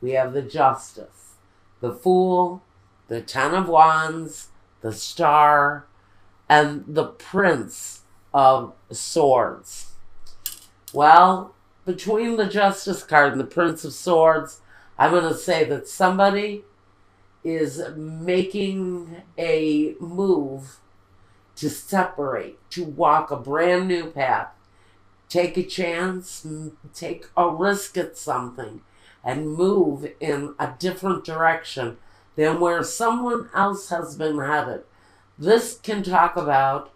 we have the Justice, the Fool, the Ten of Wands, the Star, and the Prince of Swords. Well, between the Justice card and the Prince of Swords, I'm going to say that somebody is making a move to separate, to walk a brand new path, take a chance, take a risk at something, and move in a different direction than where someone else has been headed. This can talk about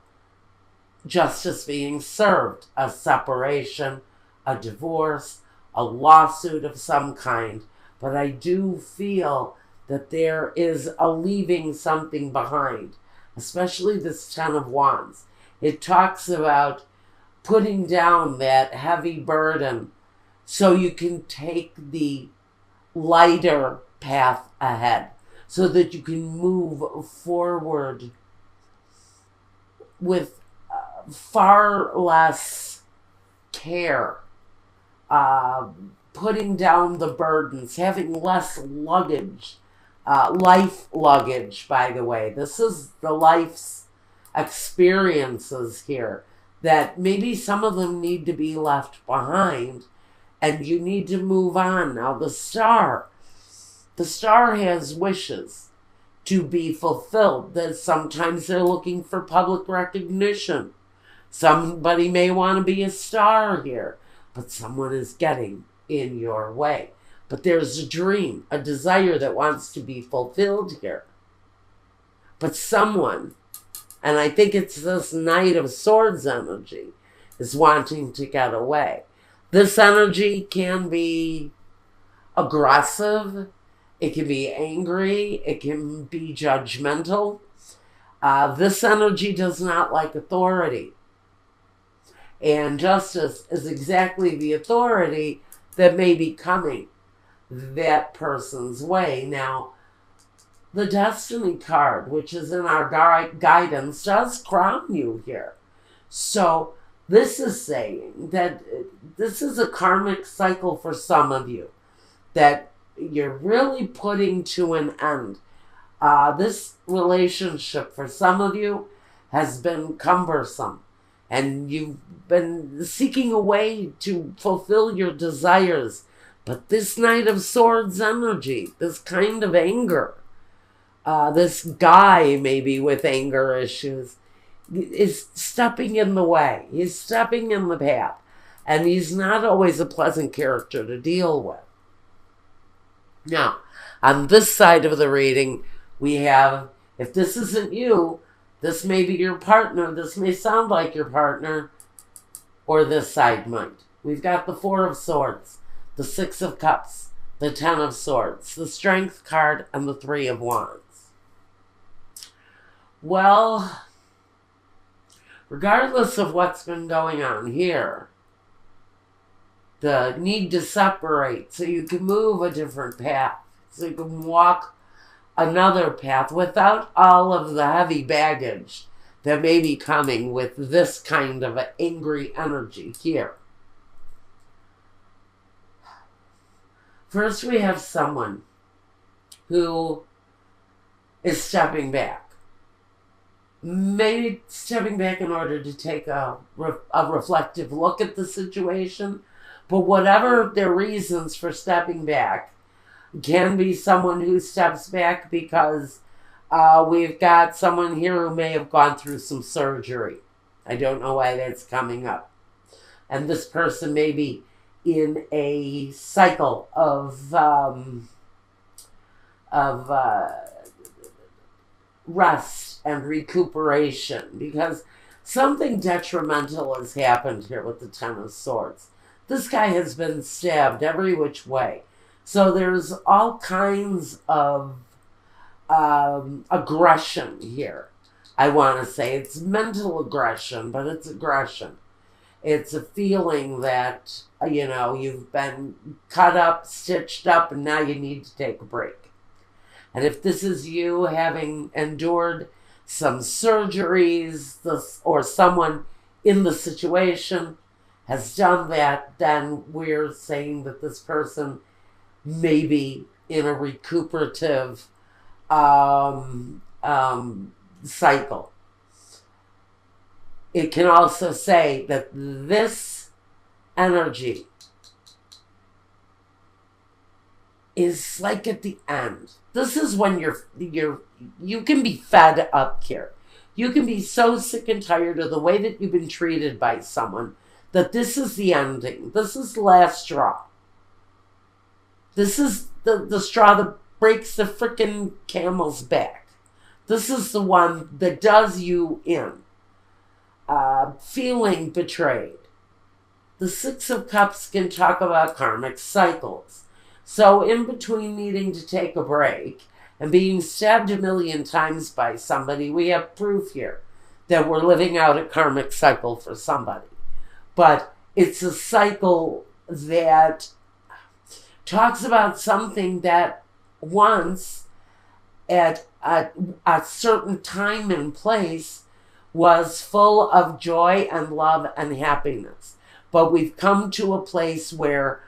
justice being served, a separation, a divorce, a lawsuit of some kind. But I do feel that there is a leaving something behind, especially this Ten of Wands. It talks about putting down that heavy burden so you can take the lighter path ahead, so that you can move forward with far less care, putting down the burdens, having less luggage, life luggage, by the way. This is the life's experiences here, that maybe some of them need to be left behind and you need to move on. Now, the Star has wishes to be fulfilled, that sometimes they're looking for public recognition. Somebody may want to be a star here, but someone is getting in your way. But there's a dream, a desire that wants to be fulfilled here. But someone, and I think it's this Knight of Swords energy, is wanting to get away. This energy can be aggressive, it can be angry, it can be judgmental. This energy does not like authority. And justice is exactly the authority that may be coming that person's way. Now, the Destiny card, which is in our guidance, does crown you here. So this is saying that this is a karmic cycle for some of you, that you're really putting to an end. This relationship for some of you has been cumbersome, and you've been seeking a way to fulfill your desires. But this Knight of Swords energy, this kind of anger, this guy maybe with anger issues, is stepping in the way. He's stepping in the path. And he's not always a pleasant character to deal with. Now, on this side of the reading, we have, if this isn't you, this may be your partner, this may sound like your partner, or this side might. We've got the Four of Swords, the Six of Cups, the Ten of Swords, the Strength card, and the Three of Wands. Well, regardless of what's been going on here, the need to separate so you can move a different path, so you can walk another path without all of the heavy baggage that may be coming with this kind of an angry energy here. First, we have someone who is stepping back. Maybe stepping back in order to take a reflective look at the situation. But whatever their reasons for stepping back, can be someone who steps back because we've got someone here who may have gone through some surgery. I don't know why that's coming up. And this person may be in a cycle of rest and recuperation, because something detrimental has happened here with the Ten of Swords. This guy has been stabbed every which way. So there's all kinds of aggression here. I want to say it's mental aggression, but it's aggression. It's a feeling that, you've been cut up, stitched up, and now you need to take a break. And if this is you having endured some surgeries, or someone in the situation has done that, then we're saying that this person maybe in a recuperative um, cycle. It can also say that this energy is like at the end. This is when you can be fed up here. You can be so sick and tired of the way that you've been treated by someone that this is the ending. This is the last straw. This is the straw that breaks the frickin' camel's back. This is the one that does you in. Feeling betrayed. The Six of Cups can talk about karmic cycles. So in between needing to take a break and being stabbed a million times by somebody, we have proof here that we're living out a karmic cycle for somebody. But it's a cycle that talks about something that once at a certain time and place was full of joy and love and happiness. But we've come to a place where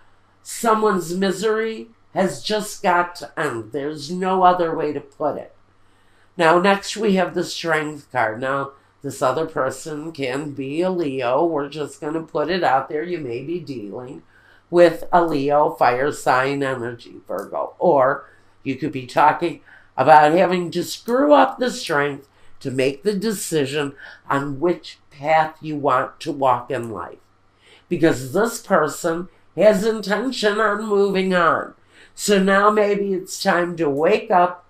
someone's misery has just got to end. There's no other way to put it. Now, next we have the Strength card. Now, this other person can be a Leo. We're just going to put it out there. You may be dealing with a Leo fire sign energy, Virgo. Or you could be talking about having to screw up the strength to make the decision on which path you want to walk in life. Because this person has intention on moving on. So now maybe it's time to wake up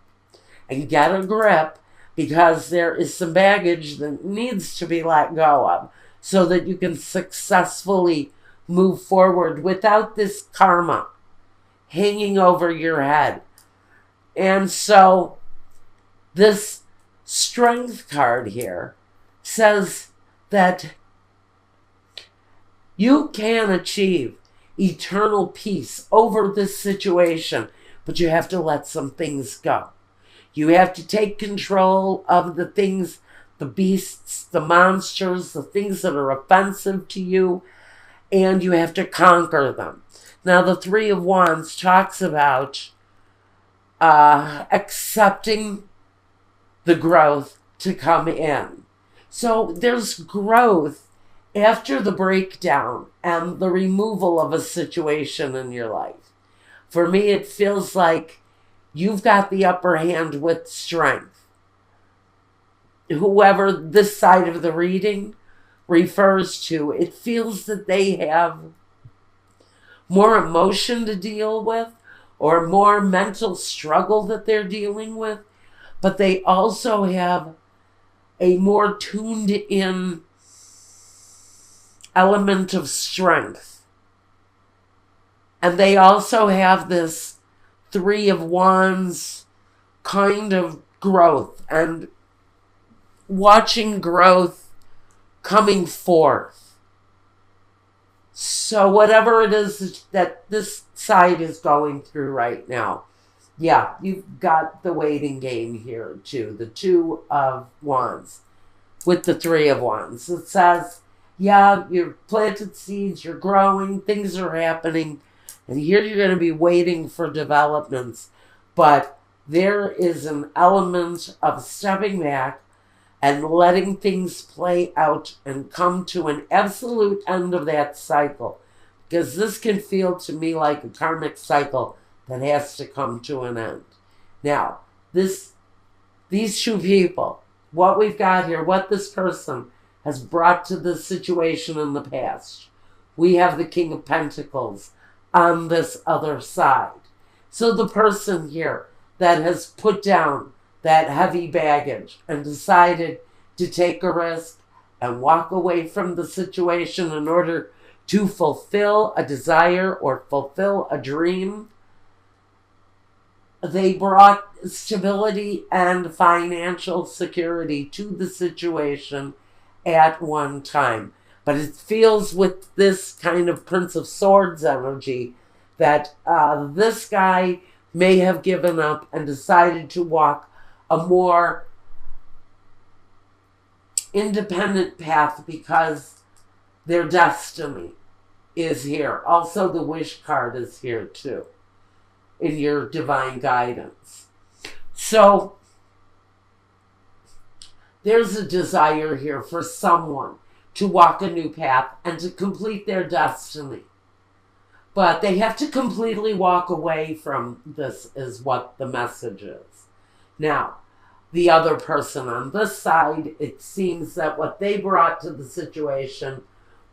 and get a grip, because there is some baggage that needs to be let go of so that you can successfully move forward without this karma hanging over your head. And so this Strength card here says that you can achieve eternal peace over this situation, but you have to let some things go. You have to take control of the things, the beasts, the monsters, the things that are offensive to you, and you have to conquer them. Now, the Three of Wands talks about accepting the growth to come in. So there's growth after the breakdown and the removal of a situation in your life. For me, it feels like you've got the upper hand with strength. Whoever this side of the reading refers to, it feels that they have more emotion to deal with or more mental struggle that they're dealing with, but they also have a more tuned in element of strength. And they also have this Three of Wands kind of growth and watching growth coming forth. So whatever it is that this side is going through right now, yeah, you've got the waiting game here too. The Two of Wands with the Three of Wands. It says, yeah, you've planted seeds, you're growing, things are happening, and here you're going to be waiting for developments. But there is an element of stepping back and letting things play out and come to an absolute end of that cycle. Because this can feel to me like a karmic cycle that has to come to an end. Now, these two people, what we've got here, what this person has brought to this situation in the past. We have the King of Pentacles on this other side. So the person here that has put down that heavy baggage and decided to take a risk and walk away from the situation in order to fulfill a desire or fulfill a dream, they brought stability and financial security to the situation at one time. But it feels with this kind of Prince of Swords energy that this guy may have given up and decided to walk a more independent path because their destiny is here. Also, the Wish card is here too. in your divine guidance. So there's a desire here for someone to walk a new path and to complete their destiny. But they have to completely walk away from this, is what the message is. Now, the other person on this side, it seems that what they brought to the situation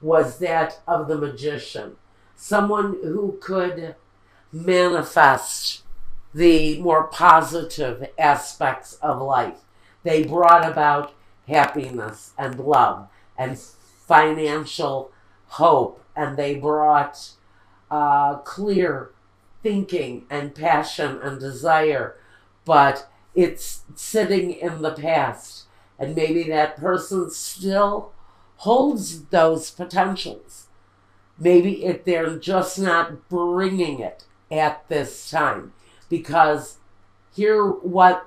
was that of the magician. Someone who could manifest the more positive aspects of life. They brought about happiness and love and financial hope, and they brought clear thinking and passion and desire, but it's sitting in the past, and maybe that person still holds those potentials. Maybe they're just not bringing it at this time, because here what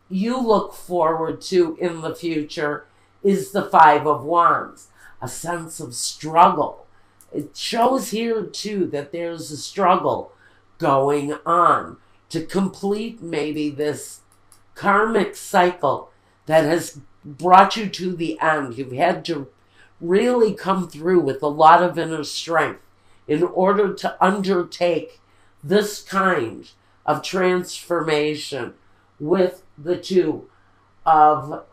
you look forward to in the future is the Five of Wands, a sense of struggle. It shows here too that there's a struggle going on to complete maybe this karmic cycle that has brought you to the end. You've had to really come through with a lot of inner strength in order to undertake this kind of transformation with the Two of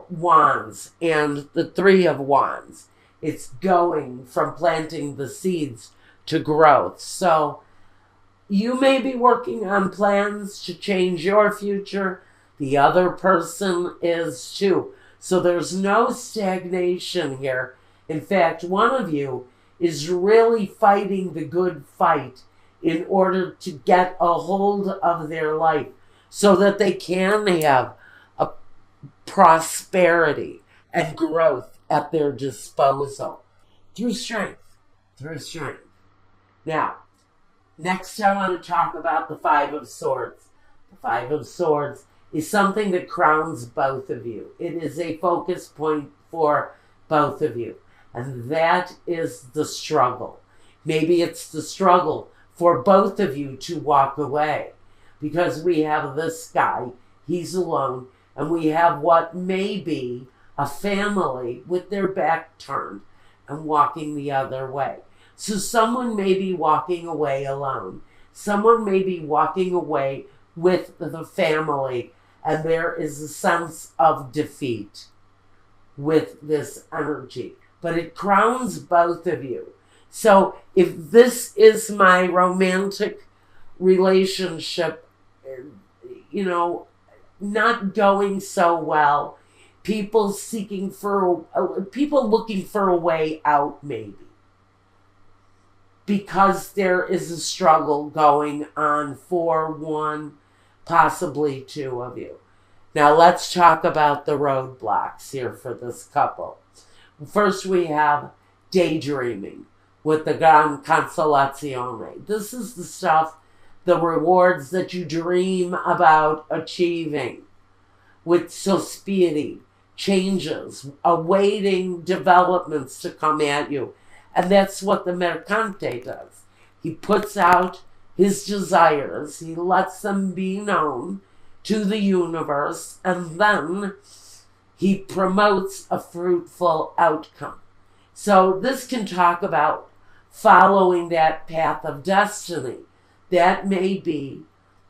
Wands and the Three of Wands. It's going from planting the seeds to growth. So you may be working on plans to change your future. The other person is too. So there's no stagnation here. In fact, one of you is really fighting the good fight in order to get a hold of their life so that they can have a prosperity and growth at their disposal through strength. Now, next I want to talk about the Five of Swords. The Five of Swords is something that crowns both of you. It is a focus point for both of you. And that is the struggle. Maybe it's the struggle for both of you to walk away. Because we have this guy, he's alone, and we have what may be a family with their back turned and walking the other way. So someone may be walking away alone. Someone may be walking away with the family, and there is a sense of defeat with this energy. But it crowns both of you. So if this is my romantic relationship, not going so well, people looking for a way out, maybe, because there is a struggle going on for one, possibly two of you. Now let's talk about the roadblocks here for this couple. First, we have daydreaming with the Gran Consolazione. This is the stuff, the rewards that you dream about achieving, with sospiri, changes, awaiting developments to come at you. And that's what the Mercante does. He puts out his desires, he lets them be known to the universe, and then he promotes a fruitful outcome. So this can talk about following that path of destiny. That may be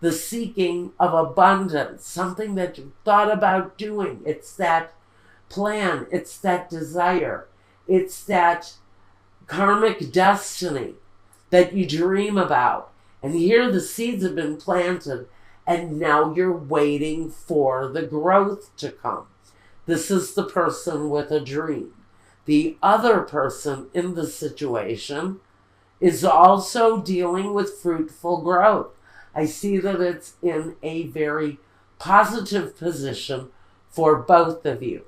the seeking of abundance, something that you thought about doing. It's that plan, it's that desire, it's that karmic destiny that you dream about. And here the seeds have been planted, and now you're waiting for the growth to come. This is the person with a dream. The other person in the situation is also dealing with fruitful growth. I see that it's in a very positive position for both of you.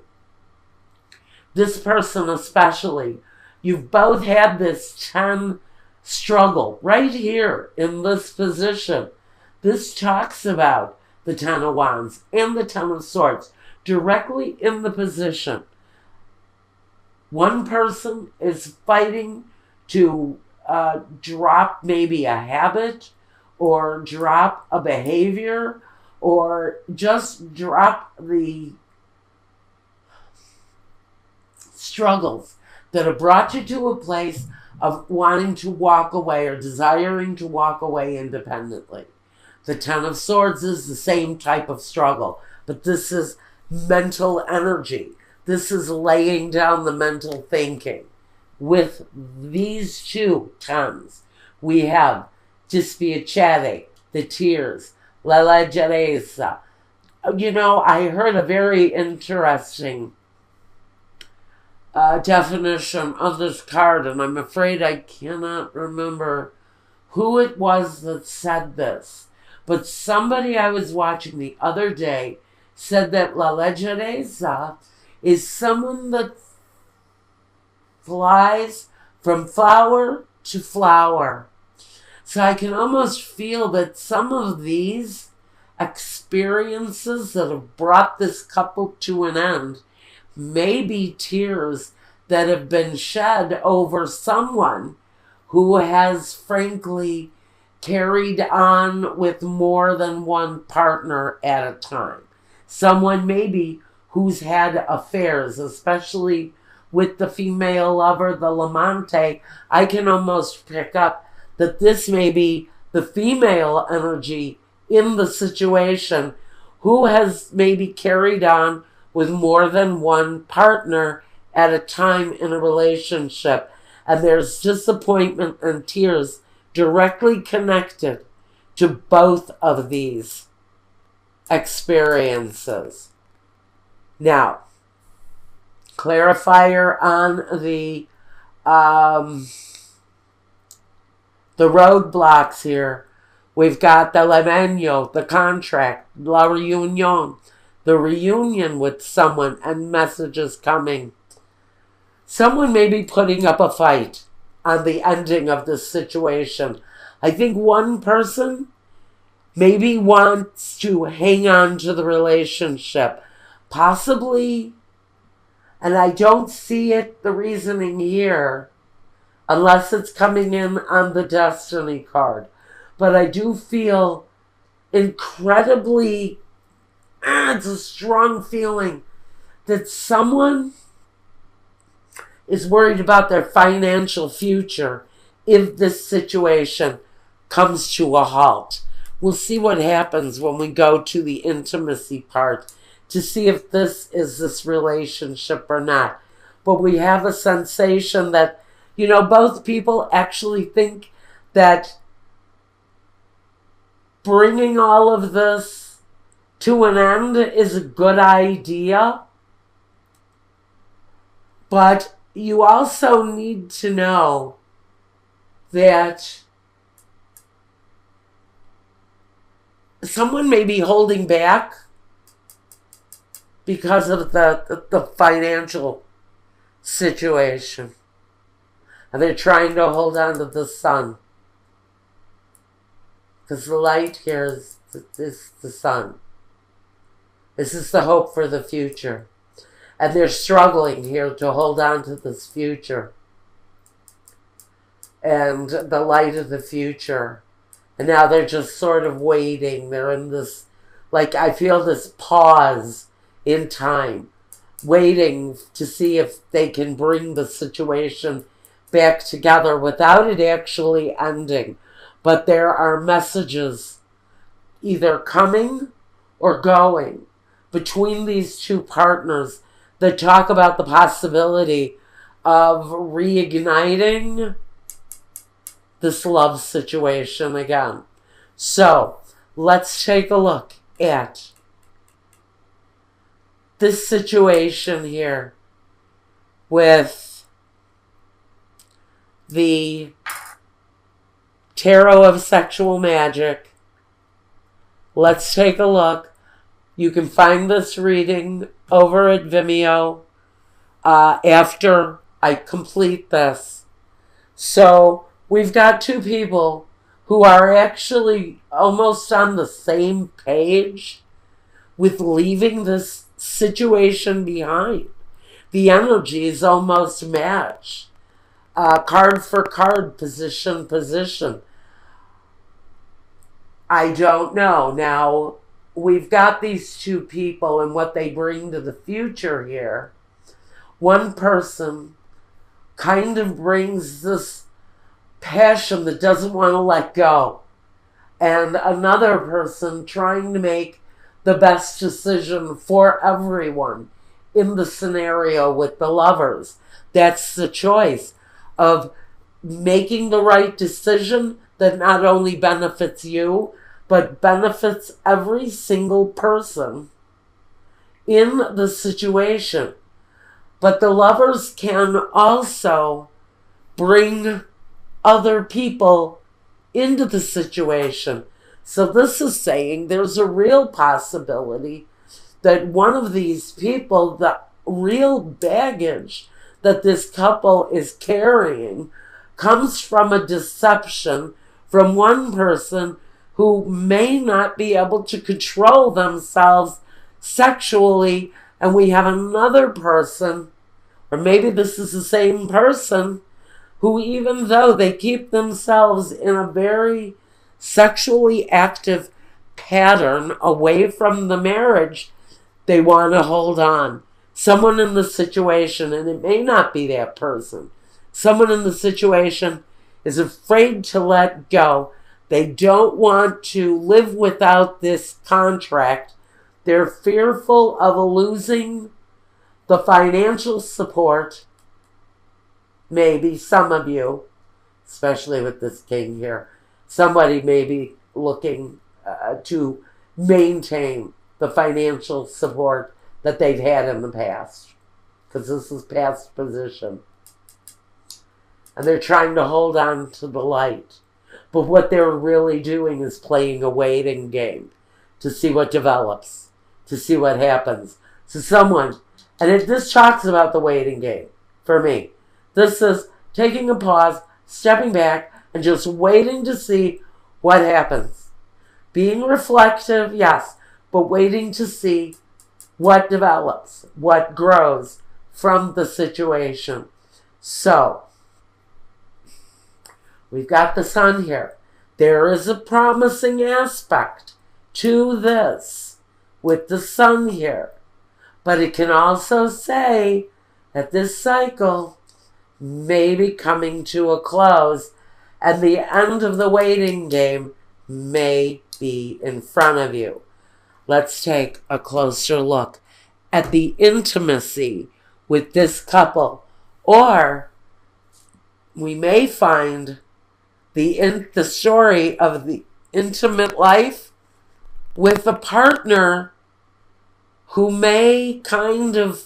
This person especially, you've both had this 10 struggle right here in this position. This talks about the 10 of Wands and the 10 of Swords directly in the position. One person is fighting to drop maybe a habit or drop a behavior or just drop the struggles that have brought you to a place of wanting to walk away or desiring to walk away independently. The Ten of Swords is the same type of struggle, but this is mental energy. This is laying down the mental thinking. With these two tens, we have dispiacere, the tears, la leggerezza. You know, I heard a very interesting definition of this card, and I'm afraid I cannot remember who it was that said this. But somebody I was watching the other day said that la leggerezza is someone that flies from flower to flower. So I can almost feel that some of these experiences that have brought this couple to an end may be tears that have been shed over someone who has frankly carried on with more than one partner at a time. Someone maybe who's had affairs, especially with the female lover, the Lamante. I can almost pick up that this may be the female energy in the situation who has maybe carried on with more than one partner at a time in a relationship. And there's disappointment and tears directly connected to both of these experiences. Now, clarifier on the roadblocks here. We've got the levenio, the contract, la reunion, the reunion with someone and messages coming. Someone may be putting up a fight on the ending of this situation. I think one person maybe wants to hang on to the relationship. Possibly, and I don't see it, the reasoning here, unless it's coming in on the Destiny card. But I do feel incredibly, it's a strong feeling that someone is worried about their financial future if this situation comes to a halt. We'll see what happens when we go to the intimacy part to see if this is this relationship or not. But we have a sensation that, you know, both people actually think that bringing all of this to an end is a good idea. But you also need to know that someone may be holding back because of the financial situation. And they're trying to hold on to the sun. Because the light here is the sun. This is the hope for the future. And they're struggling here to hold on to this future. And the light of the future. And now they're just sort of waiting. They're in this, like, I feel this pause in time. Waiting to see if they can bring the situation back together without it actually ending. But there are messages either coming or going between these two partners that talk about the possibility of reigniting this love situation again. So, let's take a look at this situation here with the Tarot of Sexual Magic. Let's take a look. You can find this reading over at Vimeo after I complete this. So we've got two people who are actually almost on the same page with leaving this situation behind. The energies almost match. Card for card, position. I don't know. Now, we've got these two people and what they bring to the future here. One person kind of brings this passion that doesn't want to let go, and another person trying to make the best decision for everyone in the scenario with the lovers. That's the choice of making the right decision that not only benefits you, but benefits every single person in the situation. But the lovers can also bring other people into the situation. So this is saying there's a real possibility that one of these people, the real baggage that this couple is carrying, comes from a deception from one person who may not be able to control themselves sexually, and we have another person, or maybe this is the same person, who, even though they keep themselves in a very sexually active pattern away from the marriage, they want to hold on. Someone in the situation, and it may not be that person, someone in the situation is afraid to let go. They don't want to live without this contract. They're fearful of losing the financial support. Maybe some of you, especially with this king here, somebody may be looking to maintain the financial support that they've had in the past, because this is past position. And they're trying to hold on to the light. But what they're really doing is playing a waiting game to see what develops, to see what happens. So someone, and this talks about the waiting game for me. This is taking a pause, stepping back, and just waiting to see what happens. Being reflective, yes, but waiting to see what develops, what grows from the situation. So, we've got the sun here. There is a promising aspect to this with the sun here. But it can also say that this cycle may be coming to a close, and the end of the waiting game may be in front of you. Let's take a closer look at the intimacy with this couple. Or we may find the story of the intimate life with a partner who may kind of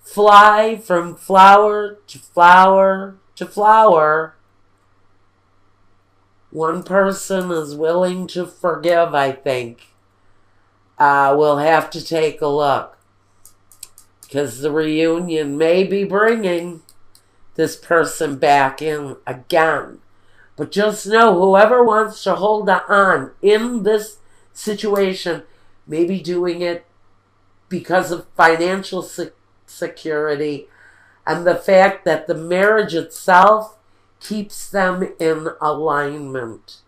fly from flower to flower to flower. One person is willing to forgive, I think. We'll have to take a look, because the reunion may be bringing this person back in again. But just know, whoever wants to hold on in this situation may be doing it because of financial security and the fact that the marriage itself keeps them in alignment.